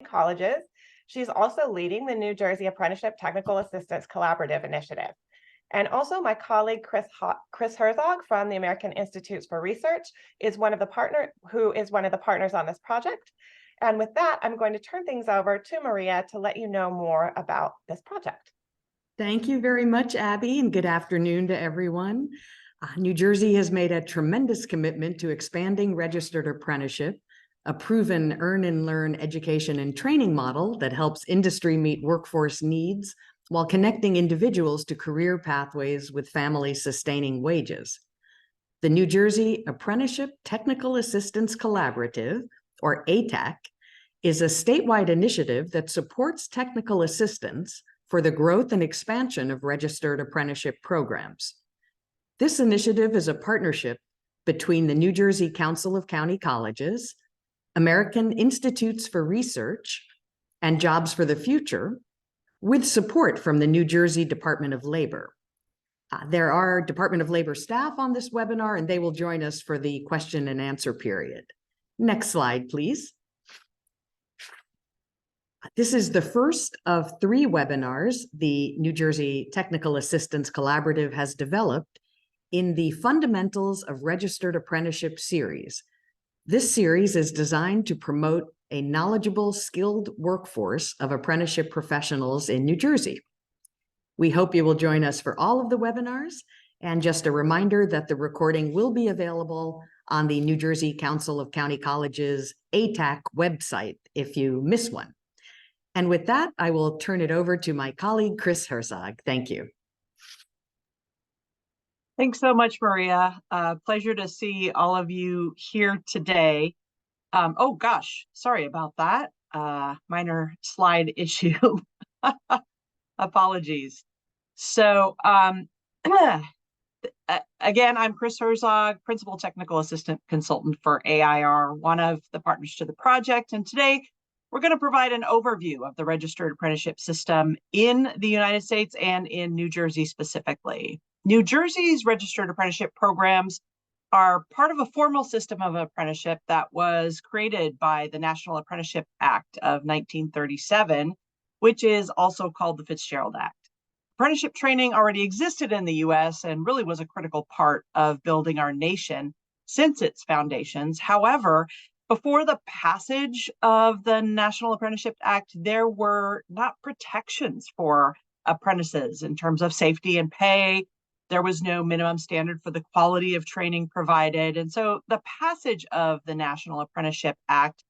colleges. She's also leading the New Jersey Apprenticeship Technical Assistance Collaborative Initiative. And also my colleague, Chris Herzog from the American Institutes for Research is one of the partners on this project. And with that, I'm going to turn things over to Maria to let you know more about this project. Thank you very much, Abby, and good afternoon to everyone. New Jersey has made a tremendous commitment to expanding registered apprenticeship, a proven earn and learn education and training model that helps industry meet workforce needs while connecting individuals to career pathways with family-sustaining wages. The New Jersey Apprenticeship Technical Assistance Collaborative, or A-TAC, is a statewide initiative that supports technical assistance for the growth and expansion of registered apprenticeship programs. This initiative is a partnership between the New Jersey Council of County Colleges, American Institutes for Research, and Jobs for the Future, with support from the New Jersey Department of Labor. There are Department of Labor staff on this webinar, and they will join us for the question and answer period. Next slide, please. This is the first of 3 webinars the New Jersey Technical Assistance Collaborative has developed in the Fundamentals of Registered Apprenticeship series. This series is designed to promote a knowledgeable, skilled workforce of apprenticeship professionals in New Jersey. We hope you will join us for all of the webinars, and just a reminder that the recording will be available on the New Jersey Council of County Colleges A-TAC website if you miss one. And with that, I will turn it over to my colleague, Chris Herzog. Thank you. Thanks so much, Maria. Pleasure to see all of you here today. Oh gosh, sorry about that. Minor slide issue. Apologies. So again, I'm Chris Herzog, Principal Technical Assistant Consultant for AIR, one of the partners to the project. And today we're going to provide an overview of the registered apprenticeship system in the United States and in New Jersey specifically. New Jersey's registered apprenticeship programs are part of a formal system of apprenticeship that was created by the National Apprenticeship Act of 1937, which is also called the Fitzgerald Act. Apprenticeship training already existed in the US and really was a critical part of building our nation since its foundations. However, before the passage of the National Apprenticeship Act, there were not protections for apprentices in terms of safety and pay. There was no minimum standard for the quality of training provided. And so the passage of the National Apprenticeship Act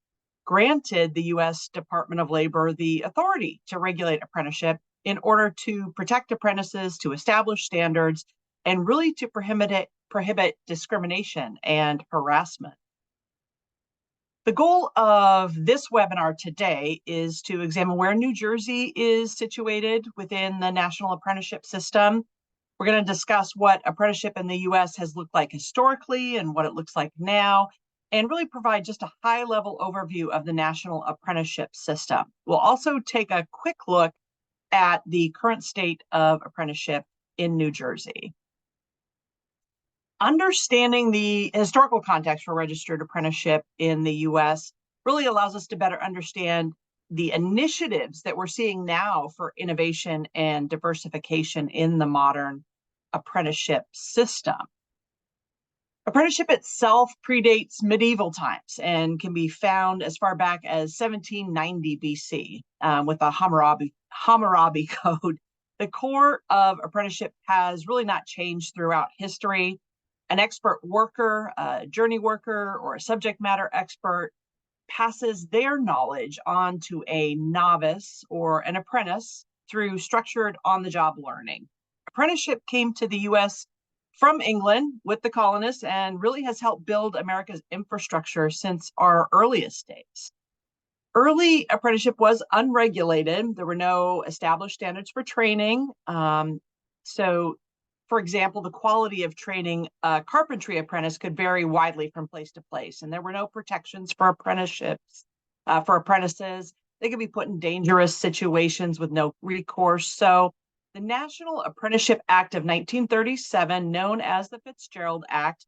granted the U.S. Department of Labor the authority to regulate apprenticeship in order to protect apprentices, to establish standards, and really to prohibit discrimination and harassment. The goal of this webinar today is to examine where New Jersey is situated within the national apprenticeship system. We're going to discuss what apprenticeship in the U.S. has looked like historically and what it looks like now, and really provide just a high-level overview of the national apprenticeship system. We'll also take a quick look at the current state of apprenticeship in New Jersey. Understanding the historical context for registered apprenticeship in the U.S. really allows us to better understand the initiatives that we're seeing now for innovation and diversification in the modern apprenticeship system. Apprenticeship itself predates medieval times and can be found as far back as 1790 BC with the Hammurabi Code. The core of apprenticeship has really not changed throughout history. An expert worker, a journey worker, or a subject matter expert passes their knowledge on to a novice or an apprentice through structured on-the-job learning. Apprenticeship came to the U.S. from England with the colonists and really has helped build America's infrastructure since our earliest days. Early apprenticeship was unregulated. There were no established standards for training. For example, the quality of training a carpentry apprentice could vary widely from place to place, and there were no protections for apprenticeships. For apprentices, they could be put in dangerous situations with no recourse. So the National Apprenticeship Act of 1937, known as the Fitzgerald Act,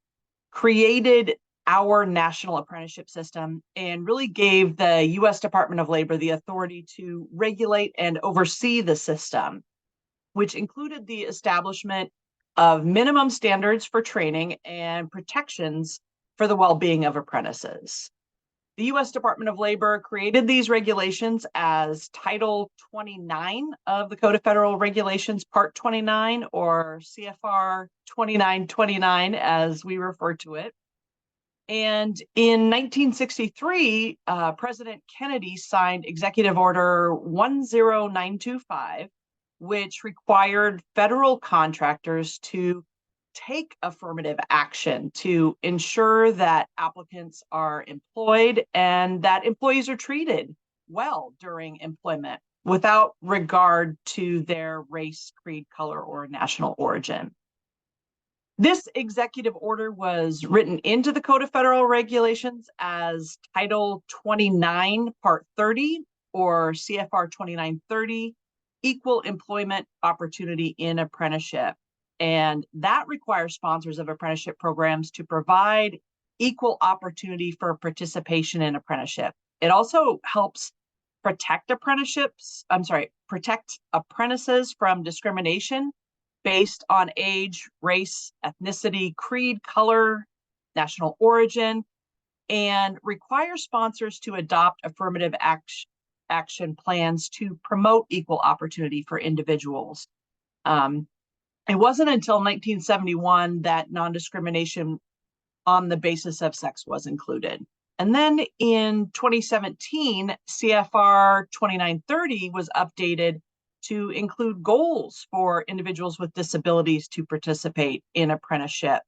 created our national apprenticeship system and really gave the U.S. Department of Labor the authority to regulate and oversee the system, which included the establishment of minimum standards for training and protections for the well-being of apprentices. The U.S. Department of Labor created these regulations as Title 29 of the Code of Federal Regulations, Part 29, or CFR 2929, as we refer to it. And in 1963, President Kennedy signed Executive Order 10925, which required federal contractors to take affirmative action to ensure that applicants are employed and that employees are treated well during employment without regard to their race, creed, color, or national origin. This executive order was written into the Code of Federal Regulations as Title 29, Part 30, or CFR 2930, Equal Employment Opportunity in Apprenticeship. And that requires sponsors of apprenticeship programs to provide equal opportunity for participation in apprenticeship. It also helps protect apprentices from discrimination based on age, race, ethnicity, creed, color, national origin, and require sponsors to adopt affirmative action plans to promote equal opportunity for individuals. It wasn't until 1971 that non-discrimination on the basis of sex was included. And then in 2017, CFR 2930 was updated to include goals for individuals with disabilities to participate in apprenticeship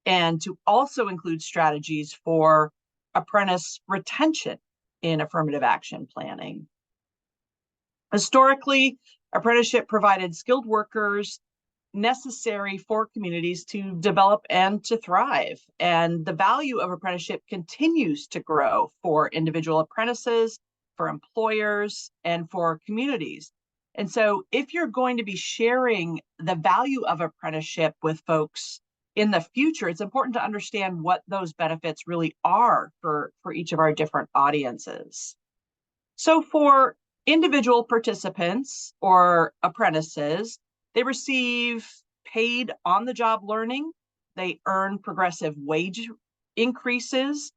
and to also include strategies for apprentice retention in affirmative action planning. Historically, apprenticeship provided skilled workers necessary for communities to develop and to thrive. And the value of apprenticeship continues to grow for individual apprentices, for employers, and for communities. And so if you're going to be sharing the value of apprenticeship with folks in the future, it's important to understand what those benefits really are for each of our different audiences. So for individual participants or apprentices, they receive paid on-the-job learning. They earn progressive wage increases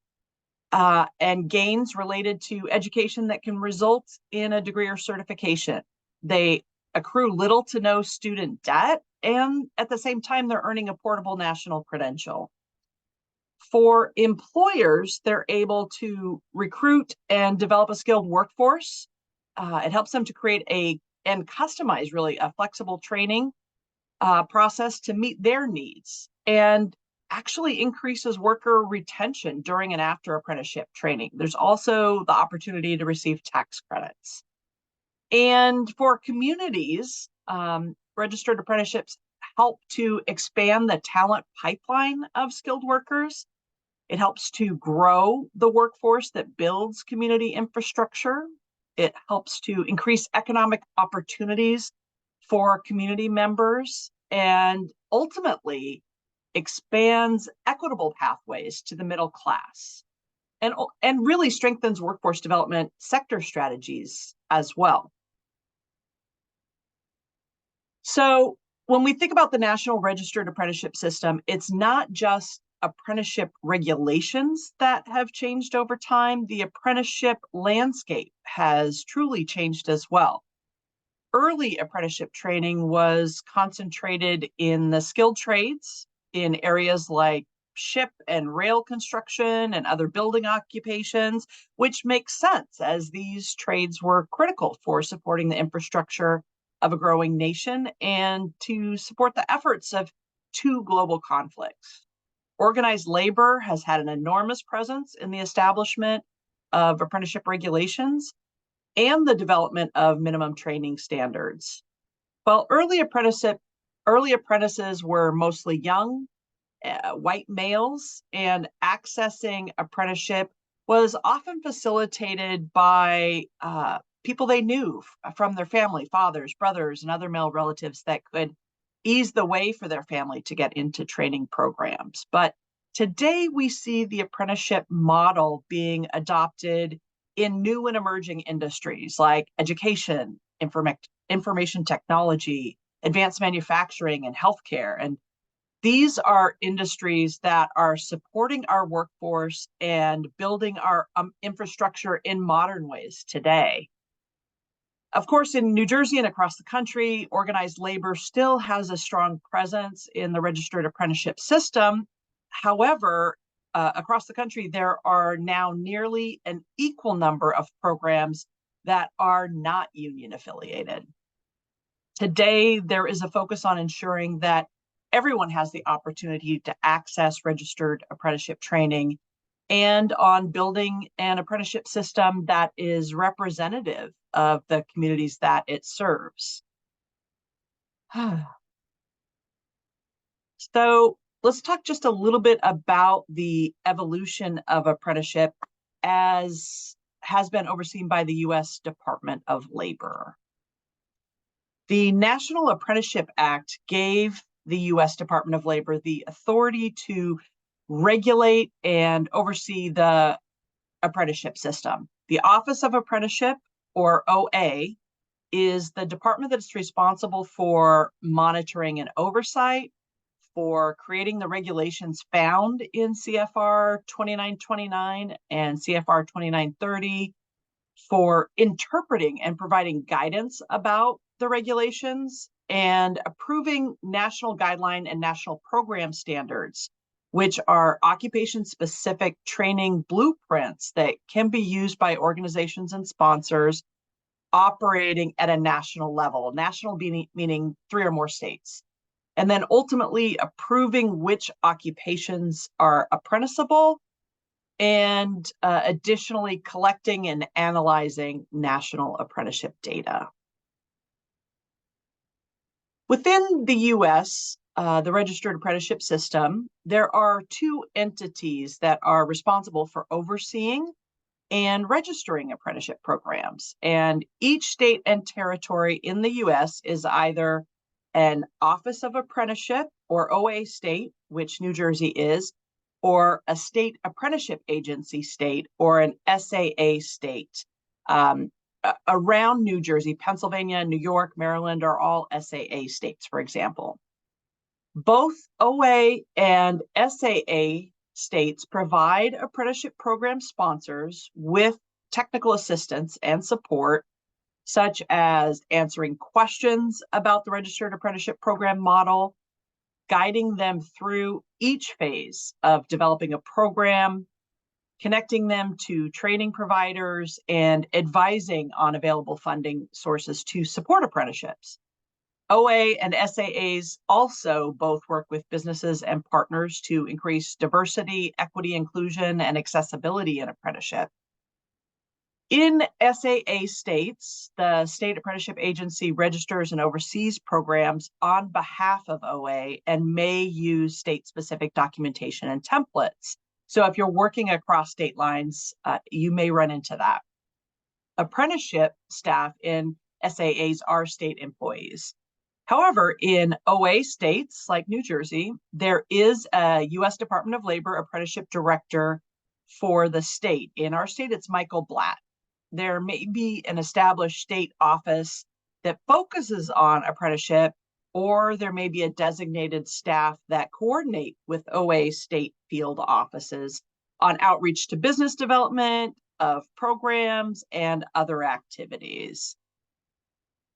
and gains related to education that can result in a degree or certification. They accrue little to no student debt, and at the same time, they're earning a portable national credential. For employers, they're able to recruit and develop a skilled workforce. It helps them to create and customize really a flexible training process to meet their needs, and actually increases worker retention during and after apprenticeship training. There's also the opportunity to receive tax credits. And for communities, registered apprenticeships help to expand the talent pipeline of skilled workers. It helps to grow the workforce that builds community infrastructure. It helps to increase economic opportunities for community members and ultimately expands equitable pathways to the middle class and really strengthens workforce development sector strategies as well. So when we think about the National Registered Apprenticeship System, it's not just apprenticeship regulations that have changed over time. The apprenticeship landscape has truly changed as well. Early apprenticeship training was concentrated in the skilled trades in areas like ship and rail construction and other building occupations, which makes sense as these trades were critical for supporting the infrastructure of a growing nation and to support the efforts of two global conflicts. Organized labor has had an enormous presence in the establishment of apprenticeship regulations and the development of minimum training standards. While early apprentices were mostly young, white males, and accessing apprenticeship was often facilitated by people they knew from their family, fathers, brothers, and other male relatives that could ease the way for their family to get into training programs. But Today, we see the apprenticeship model being adopted in new and emerging industries like education, information technology, advanced manufacturing, and healthcare. And these are industries that are supporting our workforce and building our infrastructure in modern ways today. Of course, in New Jersey and across the country, organized labor still has a strong presence in the registered apprenticeship system. However, across the country, there are now nearly an equal number of programs that are not union affiliated. Today, there is a focus on ensuring that everyone has the opportunity to access registered apprenticeship training and on building an apprenticeship system that is representative of the communities that it serves. So let's talk just a little bit about the evolution of apprenticeship as has been overseen by the U.S. Department of Labor. The National Apprenticeship Act gave the U.S. Department of Labor the authority to regulate and oversee the apprenticeship system. The Office of Apprenticeship, or OA, is the department that's responsible for monitoring and oversight, for creating the regulations found in CFR 2929 and CFR 2930, for interpreting and providing guidance about the regulations, and approving national guideline and national program standards, which are occupation-specific training blueprints that can be used by organizations and sponsors operating at a national level, national meaning 3 or more states. And then ultimately approving which occupations are apprenticeable, and additionally collecting and analyzing national apprenticeship data. Within the US, the registered apprenticeship system, there are 2 entities that are responsible for overseeing and registering apprenticeship programs. And each state and territory in the US is either an Office of Apprenticeship, or OA state, which New Jersey is, or a state apprenticeship agency state, or an SAA state. Around New Jersey, Pennsylvania, New York, Maryland are all SAA states, for example. Both OA and SAA states provide apprenticeship program sponsors with technical assistance and support, such as answering questions about the registered apprenticeship program model, guiding them through each phase of developing a program, connecting them to training providers, and advising on available funding sources to support apprenticeships. OA and SAAs also both work with businesses and partners to increase diversity, equity, inclusion, and accessibility in apprenticeship. In SAA states, the State Apprenticeship Agency registers and oversees programs on behalf of OA and may use state-specific documentation and templates. So if you're working across state lines, you may run into that. Apprenticeship staff in SAAs are state employees. However, in OA states like New Jersey, there is a U.S. Department of Labor apprenticeship director for the state. In our state, it's Michael Blatt. There may be an established state office that focuses on apprenticeship, or there may be a designated staff that coordinate with OA state field offices on outreach to business development of programs and other activities.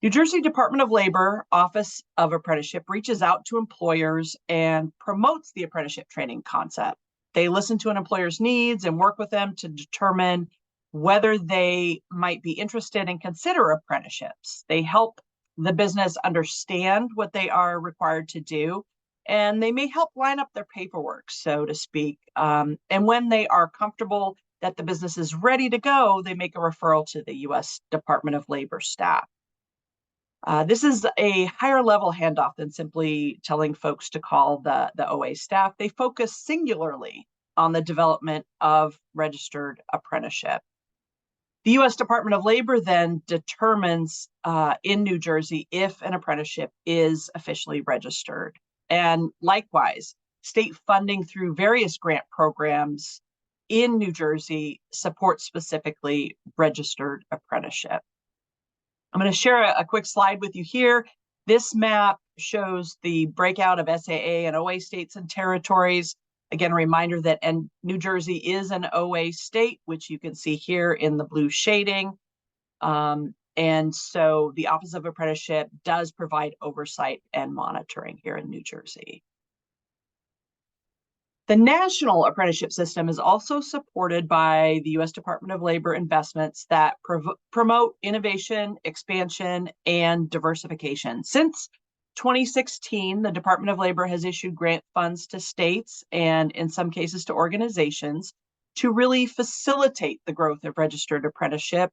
New Jersey Department of Labor Office of Apprenticeship reaches out to employers and promotes the apprenticeship training concept. They listen to an employer's needs and work with them to determine whether they might be interested and consider apprenticeships. They help the business understand what they are required to do, and they may help line up their paperwork, so to speak. And when they are comfortable that the business is ready to go, they make a referral to the U.S. Department of Labor staff. This is a higher level handoff than simply telling folks to call the OA staff. They focus singularly on the development of registered apprenticeship. The U.S. Department of Labor then determines in New Jersey if an apprenticeship is officially registered. And likewise, state funding through various grant programs in New Jersey supports specifically registered apprenticeship. I'm going to share a quick slide with you here. This map shows the breakout of SAA and OA states and territories. Again, a reminder that New Jersey is an OA state, which you can see here in the blue shading. And so the Office of Apprenticeship does provide oversight and monitoring here in New Jersey. The national apprenticeship system is also supported by the U.S. Department of Labor investments that promote innovation, expansion, and diversification. Since 2016, the Department of Labor has issued grant funds to states and in some cases to organizations to really facilitate the growth of registered apprenticeship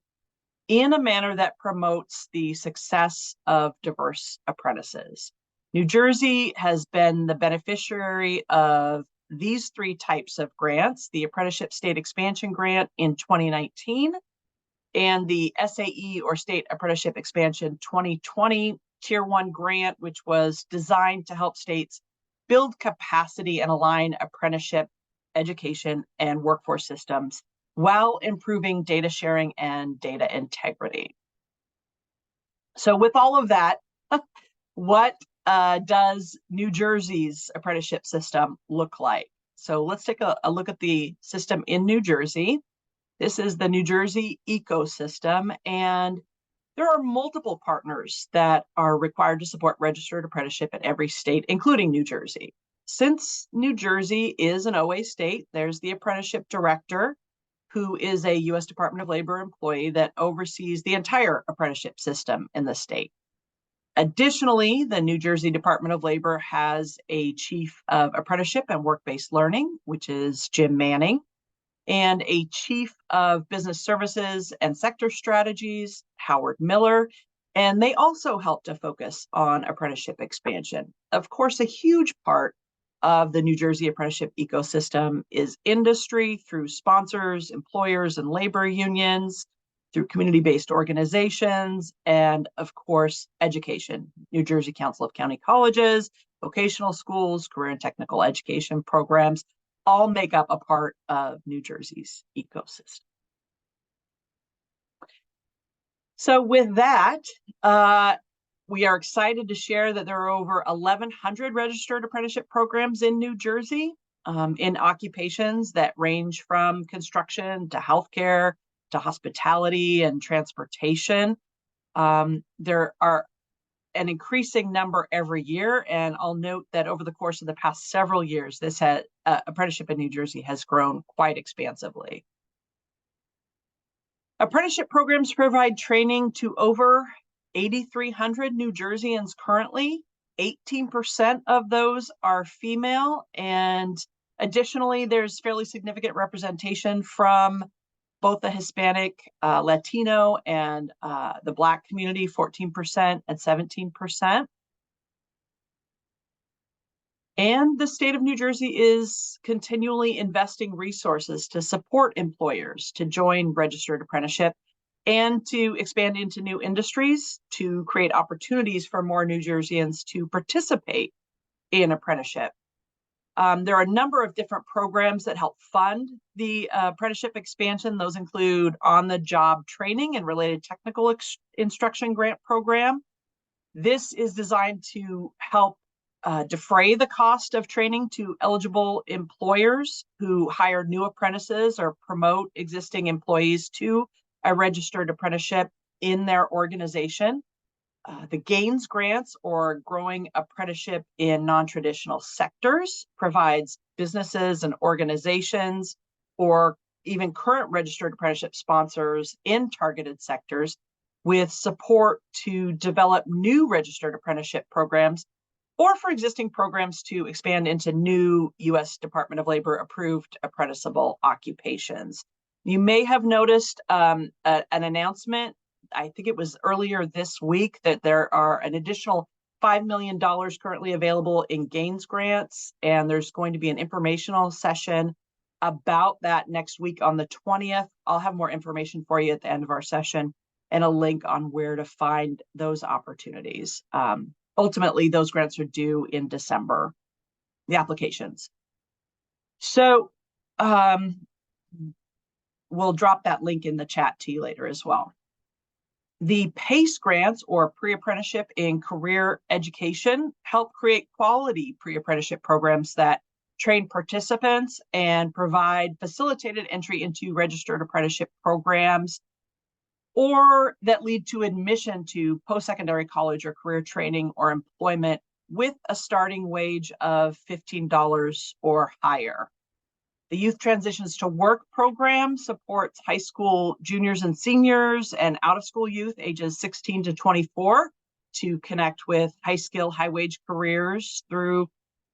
in a manner that promotes the success of diverse apprentices. New Jersey has been the beneficiary of these three types of grants: the Apprenticeship State Expansion Grant in 2019 and the SAE or State Apprenticeship Expansion 2020 Tier 1 grant, which was designed to help states build capacity and align apprenticeship, education, and workforce systems while improving data sharing and data integrity. So with all of that, what does New Jersey's apprenticeship system look like? So let's take a look at the system in New Jersey. This is the New Jersey ecosystem, and there are multiple partners that are required to support registered apprenticeship at every state, including New Jersey. Since New Jersey is an OA state, there's the apprenticeship director, who is a U.S. Department of Labor employee that oversees the entire apprenticeship system in the state. Additionally, the New Jersey Department of Labor has a chief of apprenticeship and work-based learning, which is Jim Manning, and a chief of business services and sector strategies, Howard Miller, and they also help to focus on apprenticeship expansion. Of course, a huge part of the New Jersey apprenticeship ecosystem is industry through sponsors, employers, and labor unions, through community-based organizations, and of course, education. New Jersey Council of County Colleges, vocational schools, career and technical education programs all make up a part of New Jersey's ecosystem. So with that, we are excited to share that there are over 1,100 registered apprenticeship programs in New Jersey in occupations that range from construction to healthcare to hospitality and transportation. There are an increasing number every year, and I'll note that over the course of the past several years, this apprenticeship in New Jersey has grown quite expansively. Apprenticeship programs provide training to over 8,300 New Jerseyans currently. 18% of those are female, and additionally, there's fairly significant representation from both the Hispanic, Latino, and the Black community, 14% and 17%. And the state of New Jersey is continually investing resources to support employers to join registered apprenticeship and to expand into new industries to create opportunities for more New Jerseyans to participate in apprenticeship. There are a number of different programs that help fund the apprenticeship expansion. Those include on-the-job training and related technical instruction grant program. This is designed to help defray the cost of training to eligible employers who hire new apprentices or promote existing employees to a registered apprenticeship in their organization. The Gains Grants, or Growing Apprenticeship in Non-Traditional Sectors, provides businesses and organizations or even current registered apprenticeship sponsors in targeted sectors with support to develop new registered apprenticeship programs or for existing programs to expand into new U.S. Department of Labor approved apprenticeable occupations. You may have noticed an announcement, I think it was earlier this week, that there are an additional $5 million currently available in Gains Grants, and there's going to be an informational session about that next week on the 20th. I'll have more information for you at the end of our session and a link on where to find those opportunities. Ultimately, those grants are due in December. the applications. So we'll drop that link in the chat to you later as well. The PACE grants, or pre-apprenticeship in career education, help create quality pre-apprenticeship programs that train participants and provide facilitated entry into registered apprenticeship programs, or that lead to admission to post-secondary college or career training or employment with a starting wage of $15 or higher. The Youth Transitions to Work program supports high school juniors and seniors and out-of-school youth ages 16 to 24 to connect with high-skill, high-wage careers through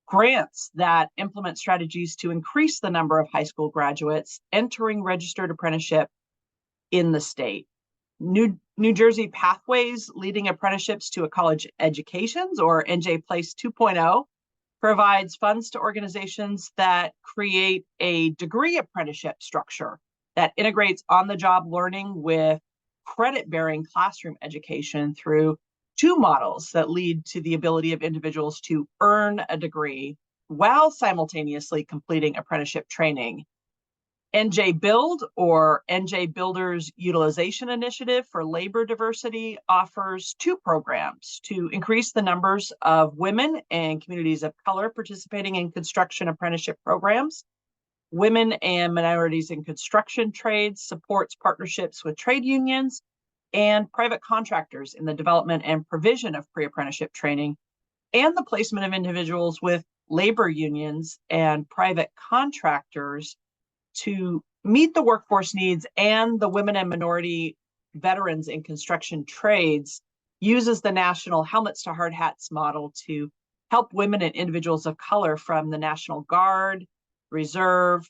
grants that implement strategies to increase the number of high school graduates entering registered apprenticeship in the state. New Jersey Pathways Leading Apprenticeships to a College Educations, or NJ Place 2.0, provides funds to organizations that create a degree apprenticeship structure that integrates on-the-job learning with credit-bearing classroom education through two models that lead to the ability of individuals to earn a degree while simultaneously completing apprenticeship training. NJ Build, or NJ Builders Utilization Initiative for Labor Diversity, offers two programs to increase the numbers of women and communities of color participating in construction apprenticeship programs. Women and Minorities in Construction Trades supports partnerships with trade unions and private contractors in the development and provision of pre-apprenticeship training, and the placement of individuals with labor unions and private contractors to meet the workforce needs. And the women and minority veterans in construction trades uses the national helmets to hard hats model to help women and individuals of color from the National Guard, Reserve,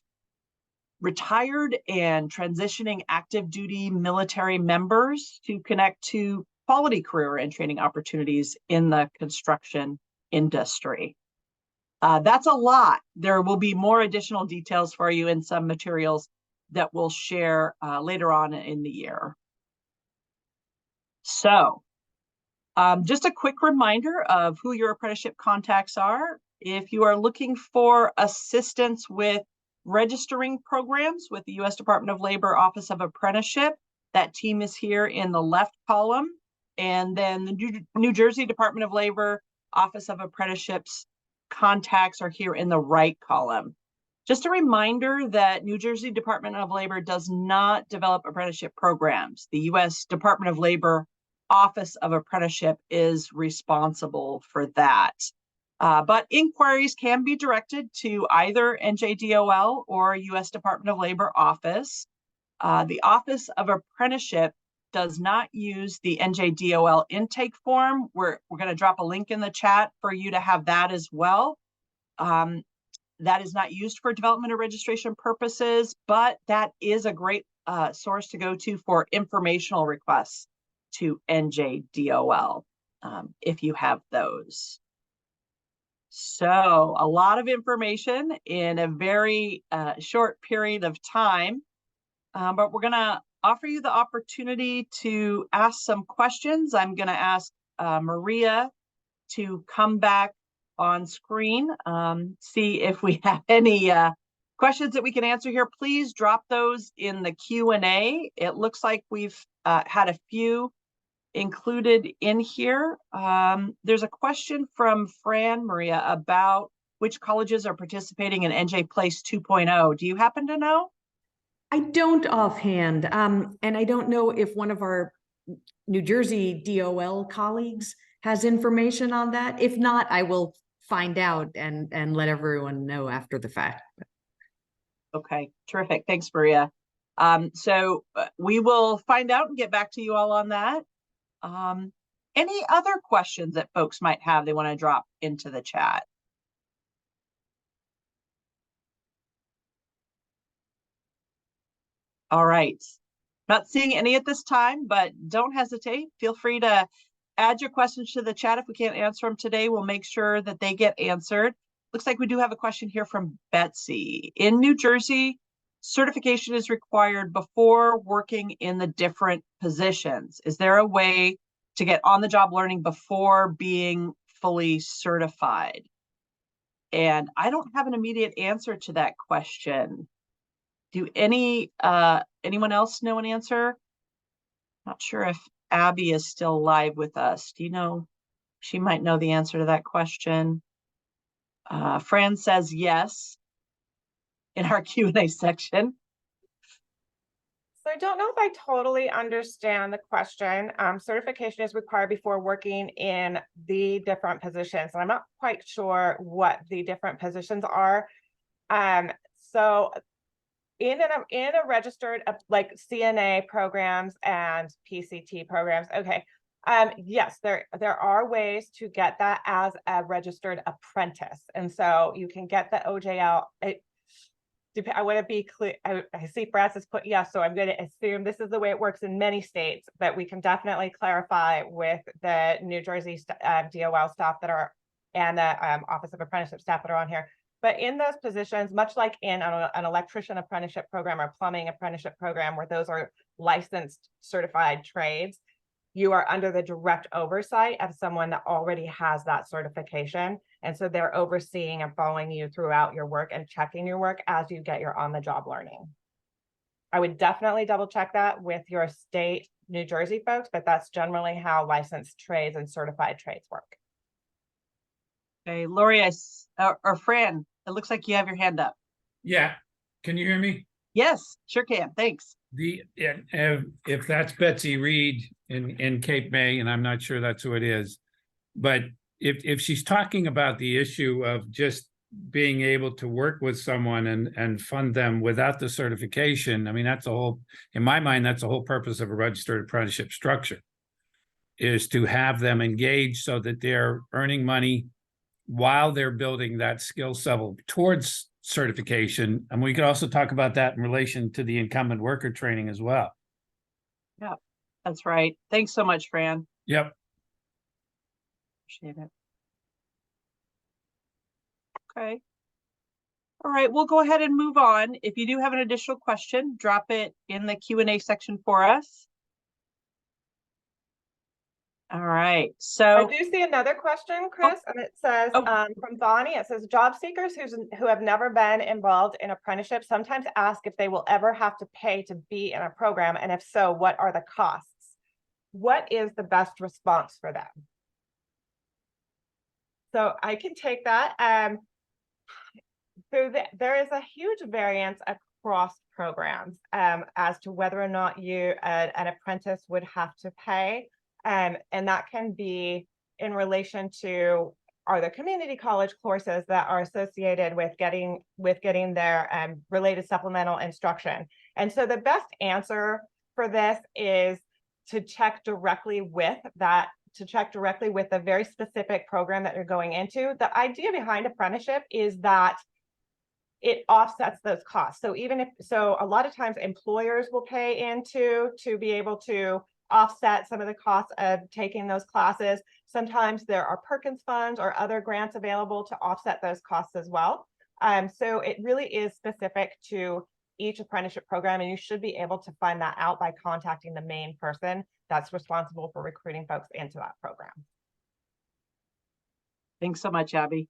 retired and transitioning active duty military members to connect to quality career and training opportunities in the construction industry. That's a lot. There will be more additional details for you in some materials that we'll share later on in the year. So just a quick reminder of who your apprenticeship contacts are. If you are looking for assistance with registering programs with the U.S. Department of Labor Office of Apprenticeship, that team is here in the left column. And then the New Jersey Department of Labor Office of Apprenticeships contacts are here in the right column. Just a reminder that New Jersey Department of Labor does not develop apprenticeship programs. The U.S. Department of Labor Office of Apprenticeship is responsible for that. But inquiries can be directed to either NJDOL or U.S. Department of Labor office. The Office of Apprenticeship does not use the NJDOL intake form. We're going to drop a link in the chat for you to have that as well. That is not used for development or registration purposes, but that is a great source to go to for informational requests to NJDOL if you have those. So a lot of information in a very short period of time, but we're going to offer you the opportunity to ask some questions. I'm going to ask Maria to come back on screen, see if we have any questions that we can answer here. Please drop those in the Q&A. It looks like we've had a few included in here. There's a question from Fran, Maria, about which colleges are participating in NJ Place 2.0. Do you happen to know? I don't offhand, and I don't know if one of our New Jersey DOL colleagues has information on that. If not, I will find out and let everyone know after the fact. Okay, terrific. Thanks, Maria. So we will find out and get back to you all on that. Any other questions that folks might have they want to drop into the chat? All right. Not seeing any at this time, but don't hesitate. Feel free to add your questions to the chat. If we can't answer them today, we'll make sure that they get answered. Looks like we do have a question here from Betsy. In New Jersey, certification is required before working in the different positions. Is there a way to get on-the-job learning before being fully certified? And I don't have an immediate answer to that question. Do anyone else know an answer? Not sure if Abby is still live with us. Do you know? She might know the answer to that question. Fran says yes in our Q&A section. So I don't know if I totally understand the question. Certification is required before working in the different positions, and I'm not quite sure what the different positions are. So in a registered like CNA programs and PCT programs, okay. Yes, there are ways to get that as a registered apprentice, and so you can get the OJL. I want to be clear. I see Francis put yes, so I'm going to assume this is the way it works in many states, but we can definitely clarify with the New Jersey DOL staff that are and the Office of Apprenticeship staff that are on here. But in those positions, much like in an electrician apprenticeship program or plumbing apprenticeship program, where those are licensed certified trades, you are under the direct oversight of someone that already has that certification. And so they're overseeing and following you throughout your work and checking your work as you get your on-the-job learning. I would definitely double check that with your state New Jersey folks, but that's generally how licensed trades and certified trades work. Okay, Lori, or Fran, it looks like you have your hand up. Yeah, can you hear me? Yes, sure can. Thanks. If that's Betsy Reed in Cape May, and I'm not sure that's who it is, but if she's talking about the issue of just being able to work with someone and fund them without the certification, I mean, that's a whole, in my mind, that's the whole purpose of a registered apprenticeship structure, is to have them engaged so that they're earning money while they're building that skill level towards certification. And we could also talk about that in relation to the incumbent worker training as well. Yeah, that's right. Thanks so much, Fran. Yep. Appreciate it. Okay. All right, we'll go ahead and move on. If you do have an additional question, drop it in the Q&A section for us. All right, so I do see another question, Chris, and it says from Bonnie, it says job seekers who have never been involved in apprenticeship sometimes ask if they will ever have to pay to be in a program, and if so, what are the costs? What is the best response for them? So I can take that. So there is a huge variance across programs as to whether or not an apprentice would have to pay. And that can be in relation to, are there community college courses that are associated with getting their related supplemental instruction. And so the best answer for this is to check directly with the very specific program that you're going into. The idea behind apprenticeship is that it offsets those costs. So a lot of times employers will pay into to be able to offset some of the costs of taking those classes. Sometimes there are Perkins funds or other grants available to offset those costs as well. So it really is specific to each apprenticeship program, and you should be able to find that out by contacting the main person that's responsible for recruiting folks into that program. thanks so much, Abby.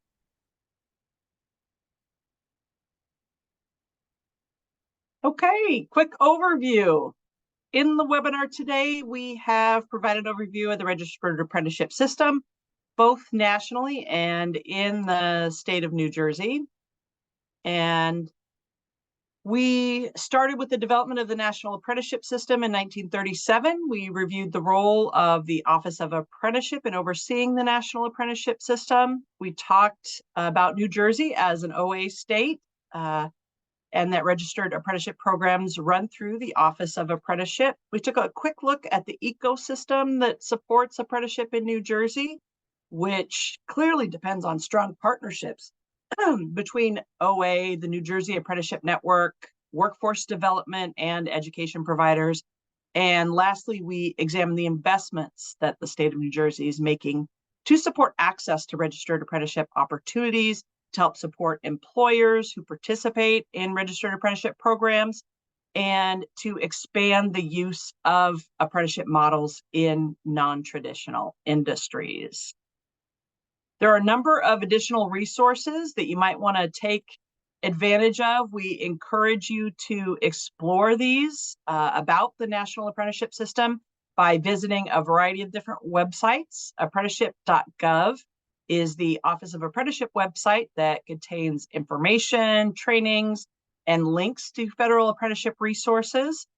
Okay, quick overview. In the webinar today, we have provided an overview of the registered apprenticeship system, both nationally and in the state of New Jersey. And we started with the development of the National Apprenticeship System in 1937. We reviewed the role of the Office of Apprenticeship in overseeing the National Apprenticeship System. We talked about New Jersey as an OA state, and that registered apprenticeship programs run through the Office of Apprenticeship. We took a quick look at the ecosystem that supports apprenticeship in New Jersey, which clearly depends on strong partnerships between OA, the New Jersey Apprenticeship Network, workforce development, and education providers. And lastly, we examined the investments that the state of New Jersey is making to support access to registered apprenticeship opportunities, to help support employers who participate in registered apprenticeship programs, and to expand the use of apprenticeship models in non-traditional industries. There are a number of additional resources that you might want to take advantage of. We encourage you to explore these about the National Apprenticeship System by visiting a variety of different websites. Apprenticeship.gov is the Office of Apprenticeship website that contains information, trainings, and links to federal apprenticeship resources.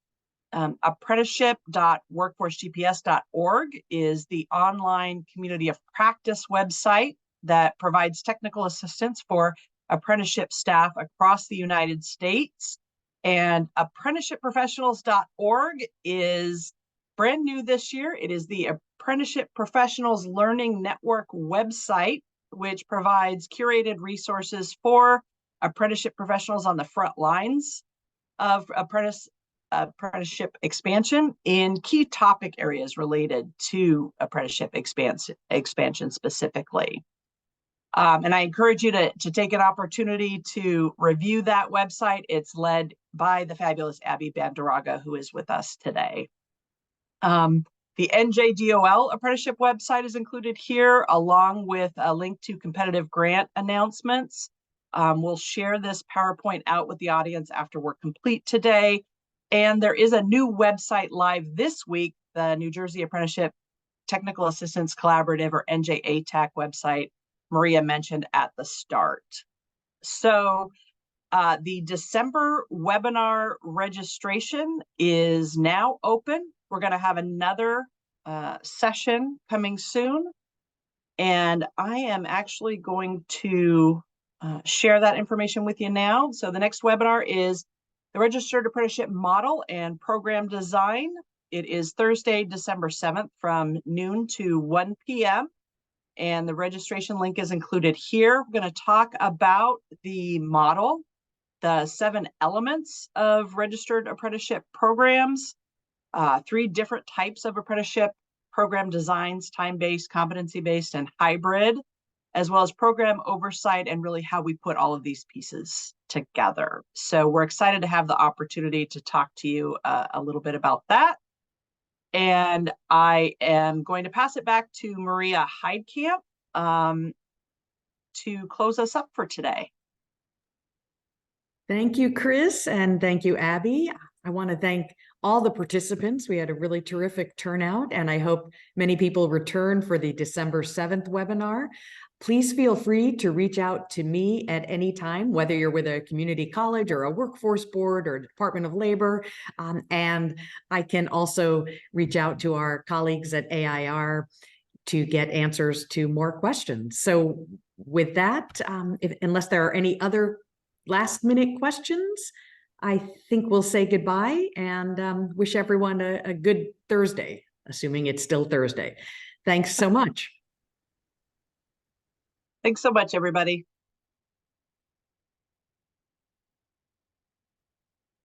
Apprenticeship.workforcegps.org is the online community of practice website that provides technical assistance for apprenticeship staff across the United States. And apprenticeshipprofessionals.org is brand new this year. It is the Apprenticeship Professionals Learning Network website, which provides curated resources for apprenticeship professionals on the front lines of apprenticeship expansion in key topic areas related to apprenticeship expansion specifically. And I encourage you to take an opportunity to review that website. It's led by the fabulous Abby Banderaga, who is with us today. The NJDOL apprenticeship website is included here, along with a link to competitive grant announcements. We'll share this PowerPoint out with the audience after we're complete today. And there is a new website live this week, the New Jersey Apprenticeship Technical Assistance Collaborative, or NJ-A-TAC website, Maria mentioned at the start. So the December webinar registration is now open. We're going to have another session coming soon. And I am actually going to share that information with you now. So the next webinar is the Registered Apprenticeship Model and Program Design. It is Thursday, December 7th from noon to 1 p.m. And the registration link is included here. We're going to talk about the model, the 7 elements of registered apprenticeship programs, 3 different types of apprenticeship program designs: time-based, competency-based, and hybrid, as well as program oversight and really how we put all of these pieces together. So we're excited to have the opportunity to talk to you a little bit about that. And I am going to pass it back to Maria Heidkamp to close us up for today. Thank you, Chris, and thank you, Abby. I want to thank all the participants. We had a really terrific turnout, and I hope many people return for the December 7th webinar. Please feel free to reach out to me at any time, whether you're with a community college or a workforce board or Department of Labor. And I can also reach out to our colleagues at AIR to get answers to more questions. So with that, unless there are any other last minute questions, I think we'll say goodbye and wish everyone a good Thursday, assuming it's still Thursday. Thanks so much. Thanks so much, everybody.